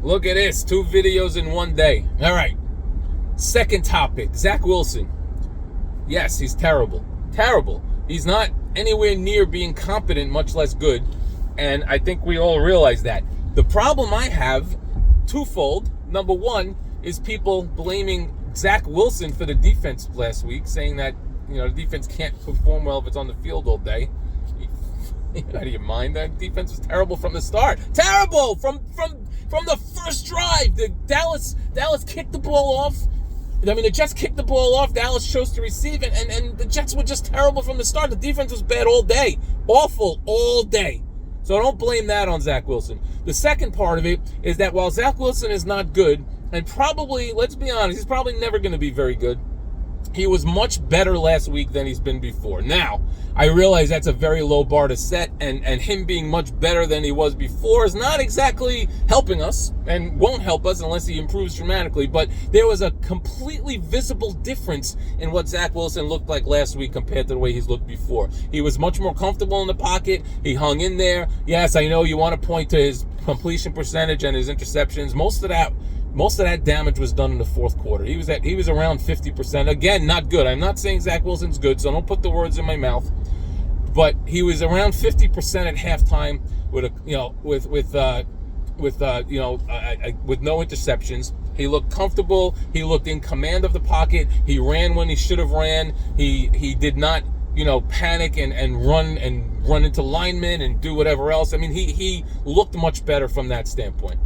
Look at this. 2 videos in one day. All right. Second topic. Zach Wilson. Yes, he's terrible. Terrible. He's not anywhere near being competent, much less good. And I think we all realize that. The problem I have, twofold. Number one is people blaming Zach Wilson for the defense last week, saying that, the defense can't perform well if it's on the field all day. Out of your mind? That defense was terrible from the start. Terrible! From the first drive. The Dallas kicked the ball off. The Jets kicked the ball off. Dallas chose to receive it, and the Jets were just terrible from the start. The defense was bad all day. Awful all day. So don't blame that on Zach Wilson. The second part of it is that while Zach Wilson is not good, and probably, let's be honest, he's probably never going to be very good, he was much better last week than he's been before. Now, I realize that's a very low bar to set, and him being much better than he was before is not exactly helping us, and won't help us unless he improves dramatically, but there was a completely visible difference in what Zach Wilson looked like last week compared to the way he's looked before. He was much more comfortable in the pocket. He hung in there. Yes, I know you want to point to his completion percentage and his interceptions. Most of that damage was done in the fourth quarter. He was around 50%. Again, not good. I'm not saying Zach Wilson's good, so don't put the words in my mouth. But he was around 50% at halftime with no interceptions. He looked comfortable. He looked in command of the pocket. He ran when he should have ran. He did not panic and run into linemen and do whatever else. He looked much better from that standpoint.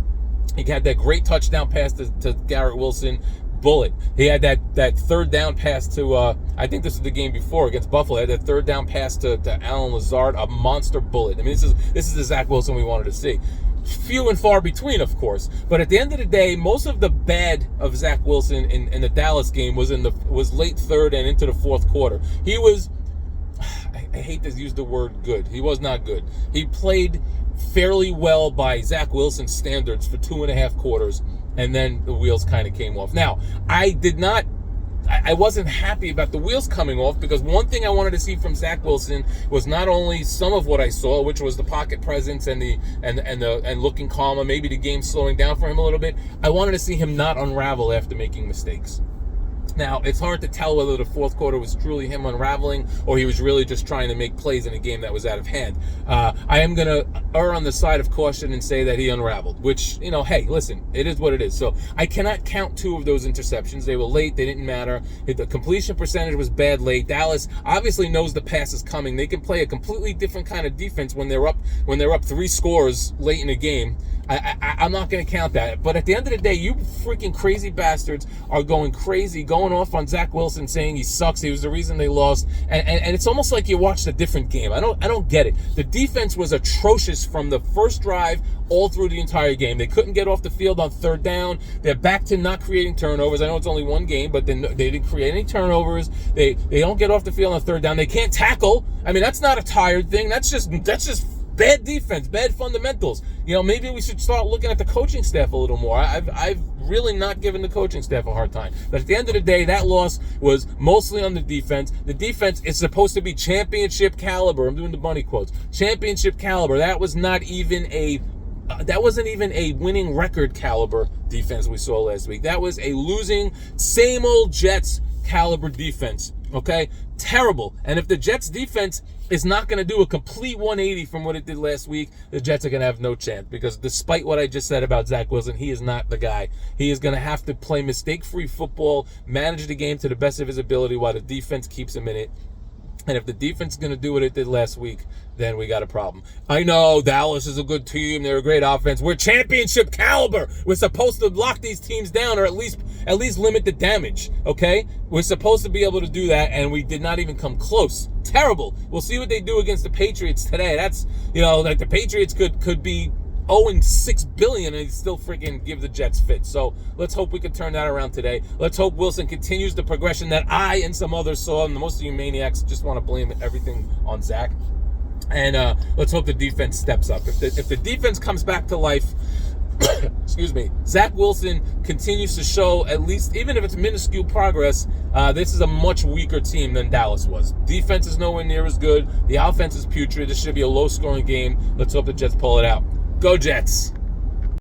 He had that great touchdown pass to Garrett Wilson. Bullet. He had that third down pass to, I think this was the game before against Buffalo. He had that third down pass to Allen Lazard, a monster bullet. This is the Zach Wilson we wanted to see. Few and far between, of course. But at the end of the day, most of the bad of Zach Wilson in the Dallas game was late third and into the fourth quarter. He was, I hate to use the word good. He was not good. He played fairly well by Zach Wilson's standards for 2.5 quarters, and then the wheels kind of came off. Now, I wasn't happy about the wheels coming off, because one thing I wanted to see from Zach Wilson was not only some of what I saw, which was the pocket presence and looking calmer, maybe the game slowing down for him a little bit. I wanted to see him not unravel after making mistakes. Now, it's hard to tell whether the fourth quarter was truly him unraveling or he was really just trying to make plays in a game that was out of hand. I am going to err on the side of caution and say that he unraveled, which, hey, listen, it is what it is. So I cannot count 2 of those interceptions. They were late. They didn't matter. The completion percentage was bad late. Dallas obviously knows the pass is coming. They can play a completely different kind of defense when they're up 3 scores late in a game. I'm not going to count that. But at the end of the day, you freaking crazy bastards are going crazy, going off on Zach Wilson, saying he sucks. He was the reason they lost. And it's almost like you watched a different game. I don't get it. The defense was atrocious from the first drive all through the entire game. They couldn't get off the field on third down. They're back to not creating turnovers. I know it's only one game, but they didn't create any turnovers. They don't get off the field on third down. They can't tackle. That's not a tired thing. That's just bad defense, bad fundamentals. Maybe we should start looking at the coaching staff a little more. I've really not given the coaching staff a hard time. But at the end of the day, that loss was mostly on the defense. The defense is supposed to be championship caliber. I'm doing the bunny quotes. Championship caliber. That wasn't even a winning record caliber defense we saw last week. That was a losing, same old Jets caliber defense. Okay? Terrible. And if the Jets defense is not going to do a complete 180 from what it did last week, the Jets are going to have no chance, because despite what I just said about Zach Wilson, he is not the guy. He is going to have to play mistake-free football, manage the game to the best of his ability while the defense keeps him in it. And if the defense is going to do what it did last week, then we got a problem. I know Dallas is a good team. They're a great offense. We're championship caliber. We're supposed to lock these teams down, or at least limit the damage, okay? We're supposed to be able to do that, and we did not even come close. Terrible. We'll see what they do against the Patriots today. That's, like the Patriots could be owing $6 billion and still freaking give the Jets fit. So let's hope we can turn that around today. Let's hope Wilson continues the progression that I and some others saw, and most of you maniacs just want to blame everything on Zach. And let's hope the defense steps up. If the defense comes back to life, excuse me, Zach Wilson continues to show, at least, even if it's minuscule progress, this is a much weaker team than Dallas was. Defense is nowhere near as good. The offense is putrid. This should be a low-scoring game. Let's hope the Jets pull it out. Go Jets!